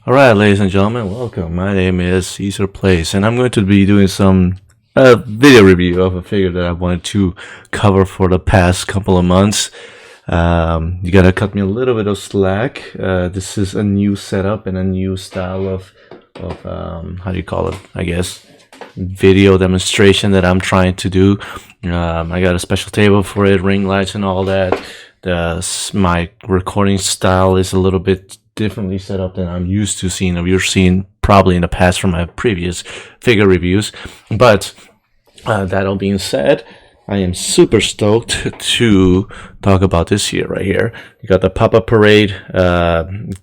Alright, ladies and gentlemen, welcome. My name is Caesar Place, and I'm going to be doing some video review of a figure that I wanted to cover for the past couple of months. You gotta cut me a little bit of slack. This is a new setup and a new style of how do you call it? I guess video demonstration that I'm trying to do. I got a special table for it, ring lights and all that. My recording style is a little bit differently set up than I'm used to seeing, or you're seeing probably in the past from my previous figure reviews. But that all being said, I am super stoked to talk about this here right here. You got the POPUP Parade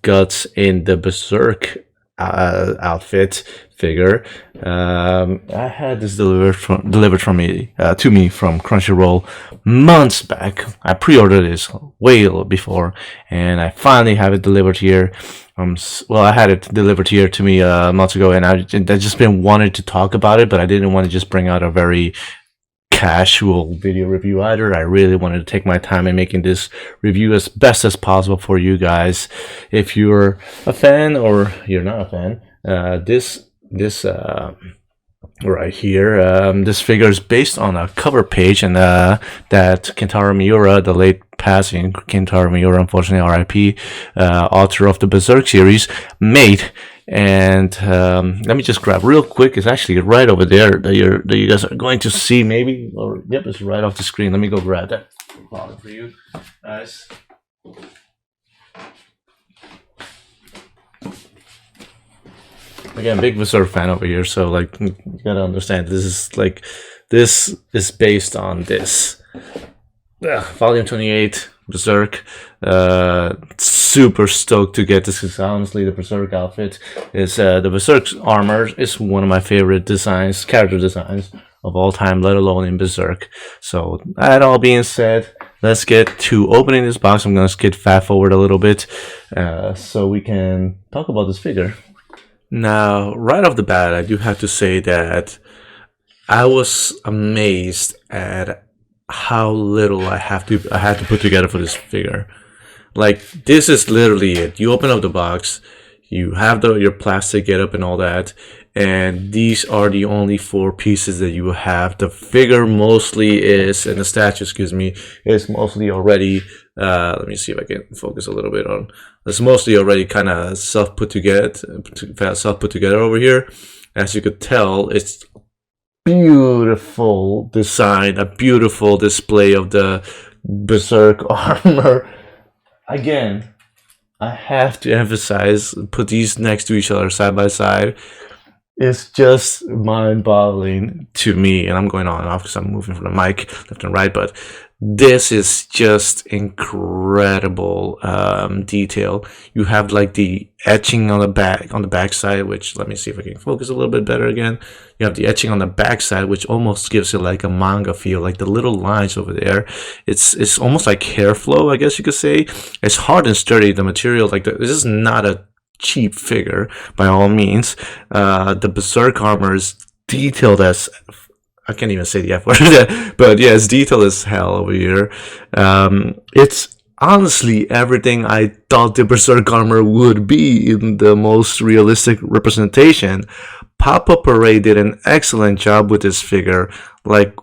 Guts in the Berserk outfit figure. I had this delivered from me to me from Crunchyroll months back. I pre-ordered this way before, and I finally have it delivered here. Well, I had it delivered here to me months ago, and I just been wanted to talk about it, but I didn't want to just bring out a very casual video review either. I really wanted to take my time in making this review as best as possible for you guys. If you're a fan or you're not a fan, this right here, this figure is based on a cover page, and that Kentaro Miura, the late passing Kentaro Miura, unfortunately RIP, author of the Berserk series, made. And let me just grab real quick. It's actually right over there that you guys are going to see, maybe, or yep, it's right off the screen. Let me go grab that for you guys. Again, big Berserk fan over here, so like you gotta understand this is based on this. Volume 28 Berserk. Super stoked to get this, because honestly the Berserk outfit is the Berserk armor is one of my favorite designs, character designs of all time, let alone in Berserk. So that all being said, let's get to opening this box. I'm gonna skip fast forward a little bit so we can talk about this figure. Now, right off the bat, I do have to say that I was amazed at how little I had to put together for this figure. Like, this is literally it. You open up the box, you have your plastic getup and all that, and these are the only 4 pieces that you have. The figure mostly is, and the statue, excuse me, is mostly already let me see if I can focus a little bit on. It's mostly already kind of self put together over here. As you could tell, it's beautiful design, a beautiful display of the Berserk armor. Again, I have to emphasize, put these next to each other side by side. It's just mind-boggling to me, and I'm going on and off because I'm moving from the mic left and right, but this is just incredible detail. You have like the etching on the back side, which, let me see if I can focus a little bit better again. You have the etching on the back side, which almost gives it like a manga feel, like the little lines over there. It's almost like hair flow, I guess you could say. It's hard and sturdy, the material. Like this is not a cheap figure by all means. The Berserk armor is detailed as, I can't even say the F word, but yeah, it's detailed as hell over here. It's honestly everything I thought the Berserk armor would be in the most realistic representation. POPUP Parade did an excellent job with this figure. Like,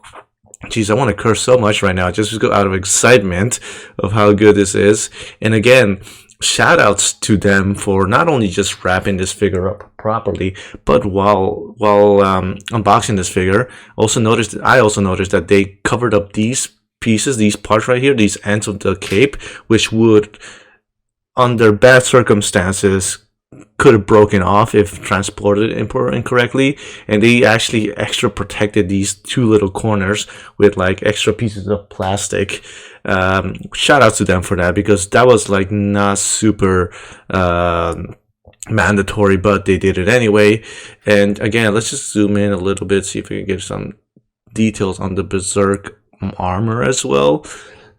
geez, I want to curse so much right now, just out of excitement of how good this is. And again, shout outs to them for not only just wrapping this figure up properly, but while unboxing this figure, I also noticed that they covered up these pieces, these parts right here, these ends of the cape, which would, under bad circumstances, could have broken off if transported incorrectly, and they actually extra protected these 2 little corners with like extra pieces of plastic. Shout out to them for that, because that was like not super mandatory, but they did it anyway. And again, let's just zoom in a little bit, see if we can get some details on the Berserk armor as well.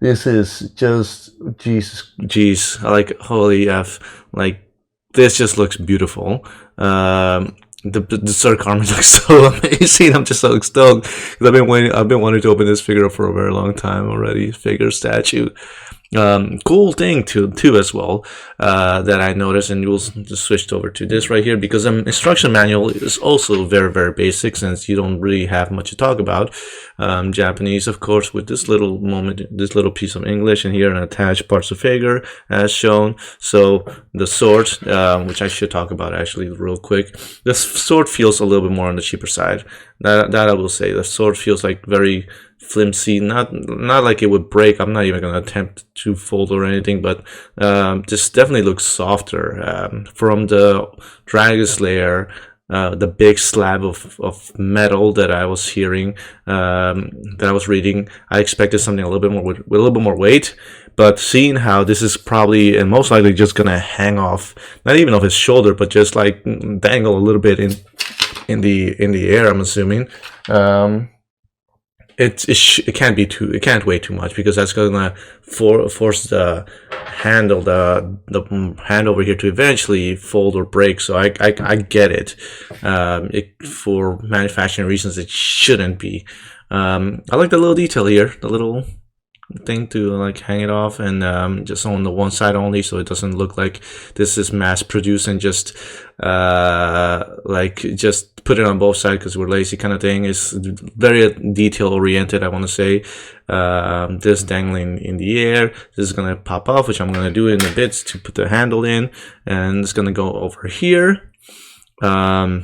This is just jeez, like holy F, like this just looks beautiful. The Berserk armor looks so amazing. I'm just so stoked because I've been wanting to open this figure up for a very long time already. Figure statue. Cool thing too as well that I noticed, and we'll just switch over to this right here, because instruction manual is also very basic, since you don't really have much to talk about. Japanese, of course, with this little this little piece of English, and here and attached parts of figure as shown. So the sword, which I should talk about actually real quick. This sword feels a little bit more on the cheaper side. That I will say. The sword feels like very flimsy, not like it would break. I'm not even going to attempt to fold or anything, but this definitely looks softer. From the Dragon Slayer, the big slab of metal that I was hearing, that I was reading, I expected something a little bit more with a little bit more weight. But seeing how this is probably and most likely just gonna hang off, not even off his shoulder, but just like dangle a little bit in the air, I'm assuming. It can't weigh too much, because that's gonna force the handle, the hand over here, to eventually fold or break. So I get it. For manufacturing reasons, it shouldn't be. I like the little detail here, the little thing to like hang it off, and just on the one side only, so it doesn't look like this is mass produced and just like just put it on both sides because we're lazy kind of thing. Is very detail oriented, I want to say. This dangling in the air, this is gonna pop off, which I'm gonna do in a bit to put the handle in, and it's gonna go over here. I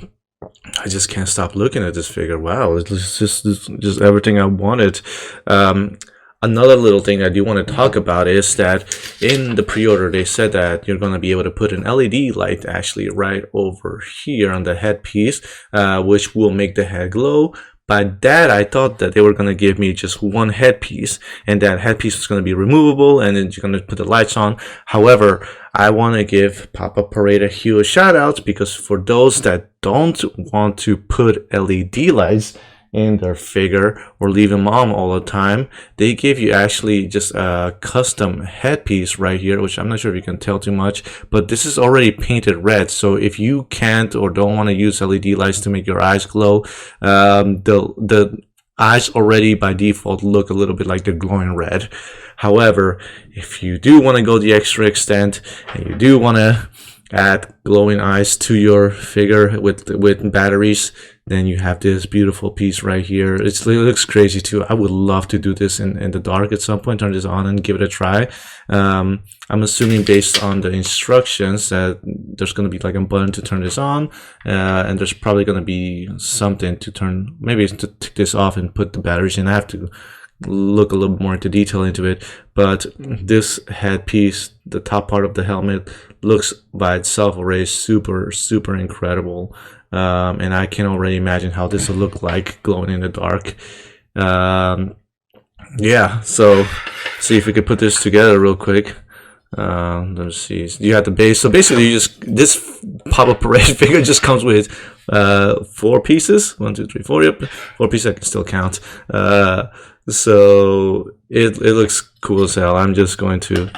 just can't stop looking at this figure. Wow, it's just everything I wanted. Another little thing I do want to talk about is that in the pre-order they said that you're going to be able to put an LED light actually right over here on the headpiece, which will make the head glow. By that, I thought that they were going to give me just one headpiece, and that headpiece was going to be removable, and then you're going to put the lights on. However, I want to give POPUP Parade a huge shout out, because for those that don't want to put LED lights in their figure or leave them on all the time, they give you actually just a custom headpiece right here, which I'm not sure if you can tell too much, but this is already painted red. So if you can't or don't want to use LED lights to make your eyes glow, the eyes already by default look a little bit like they're glowing red. However, if you do want to go the extra extent and you do want to add glowing eyes to your figure with batteries, then you have this beautiful piece right here. It looks crazy too. I would love to do this in the dark at some point, turn this on and give it a try. I'm assuming based on the instructions that there's going to be like a button to turn this on, and there's probably going to be something to turn, maybe to take this off and put the batteries in. I have to look a little more into detail into it, but this headpiece, the top part of the helmet, looks by itself already super incredible, and I can already imagine how this will look like glowing in the dark. Yeah, so see if we could put this together real quick. Let's see. You have the base. So basically, this POPUP Parade figure just comes with 4 pieces. 1, 2, 3, 4. Yep, 4 pieces. I can still count. So it looks cool as hell. I'm just going to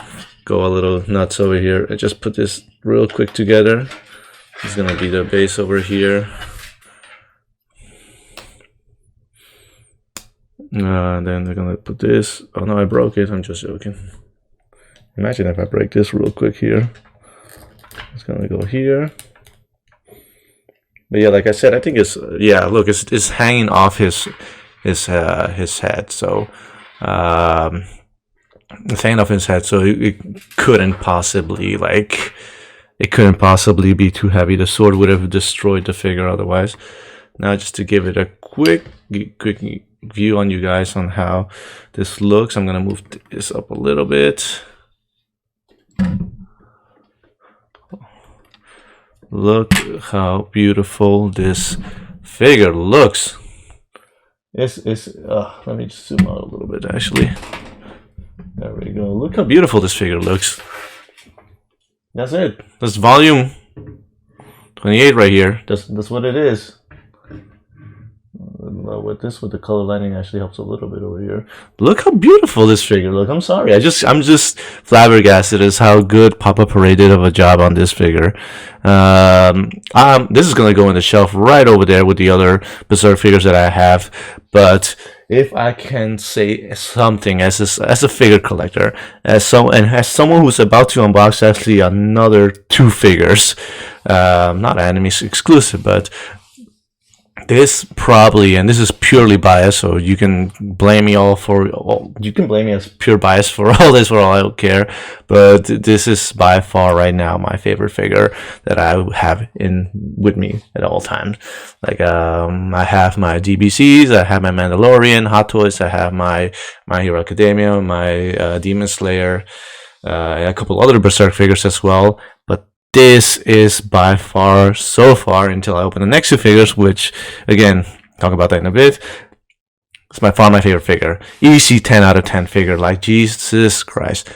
go a little nuts over here and just put this real quick together. It's gonna be the base over here. Then we're gonna put this. Oh no, I broke it. I'm just joking. Imagine if I break this real quick here. It's gonna go here. But yeah, like I said, I think it's look, it's hanging off his head. So it's hanging off his head. So it couldn't possibly be too heavy. The sword would have destroyed the figure otherwise. Now, just to give it a quick view on you guys on how this looks, I'm gonna move this up a little bit. Look how beautiful this figure looks. Let me just zoom out a little bit actually. There we go. Look how beautiful this figure looks. That's it. That's volume 28 right here. That's what it is. With the color lighting actually helps a little bit over here. Look how beautiful this figure looks. I'm sorry. I'm just flabbergasted as how good POPUP Parade did of a job on this figure. This is gonna go in the shelf right over there with the other Berserker figures that I have. But if I can say something as a figure collector, as someone who's about to unbox actually another 2 figures, not anime exclusive, but this probably, and this is purely bias, so you can blame me you can blame me as pure bias for all this, for all I don't care, but this is by far right now my favorite figure that I have with me at all times. Like, I have my DBCs, I have my Mandalorian Hot Toys, I have my Hero Academia, my Demon Slayer, a couple other Berserk figures as well, but this is by far, so far, until I open the next 2 figures, which, again, talk about that in a bit, it's by far my favorite figure. Easy 10 out of 10 figure. Like, Jesus Christ.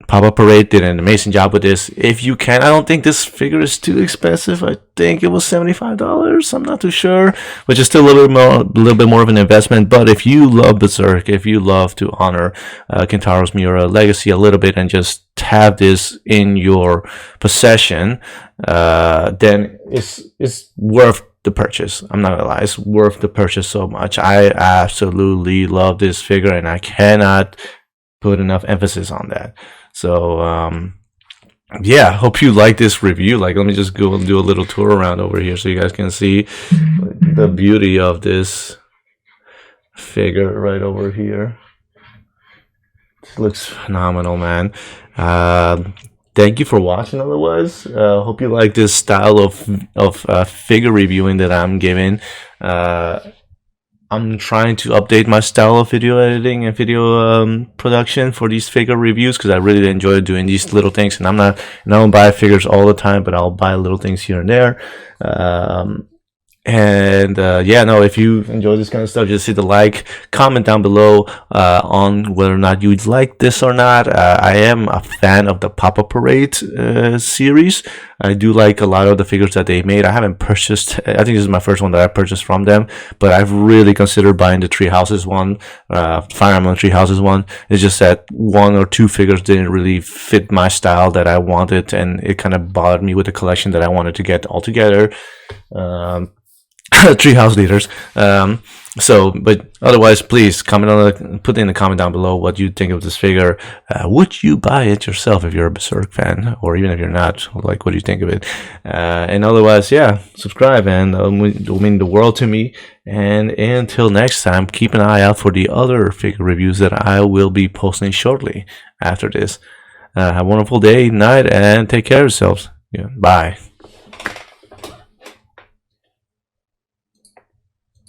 Pop-Up Parade did an amazing job with this. If you can, I don't think this figure is too expensive. I think it was $75. I'm not too sure, which is still a little bit more of an investment. But if you love Berserk, if you love to honor Kentaro's Miura legacy a little bit and just have this in your possession, then it's worth the purchase. I'm not gonna lie, it's worth the purchase so much. I absolutely love this figure, and I cannot put enough emphasis on that. So yeah, hope you like this review. Like, let me just go and do a little tour around over here so you guys can see the beauty of this figure right over here. This looks phenomenal, man. Thank you for watching. Otherwise, hope you like this style of figure reviewing that I'm giving. I'm trying to update my style of video editing and video production for these figure reviews, because I really enjoy doing these little things. And I don't buy figures all the time, but I'll buy little things here and there. Yeah, no, if you enjoy this kind of stuff, just hit the like, comment down below on whether or not you like this or not. I am a fan of the Pop-Up Parade series. I do like a lot of the figures that they made. I haven't purchased, I think this is my first one that I purchased from them, but I've really considered buying the Tree Houses one, Fire Emblem Tree Houses one. It's just that 1 or 2 figures didn't really fit my style that I wanted, and it kind of bothered me with the collection that I wanted to get all together. Treehouse leaders. But otherwise, please put in the comment down below what you think of this figure. Would you buy it yourself if you're a Berserk fan, or even if you're not? Like, what do you think of it? And otherwise, yeah, subscribe, and it will mean the world to me. And until next time, keep an eye out for the other figure reviews that I will be posting shortly after this. Have a wonderful day, night, and take care of yourselves. Yeah, bye.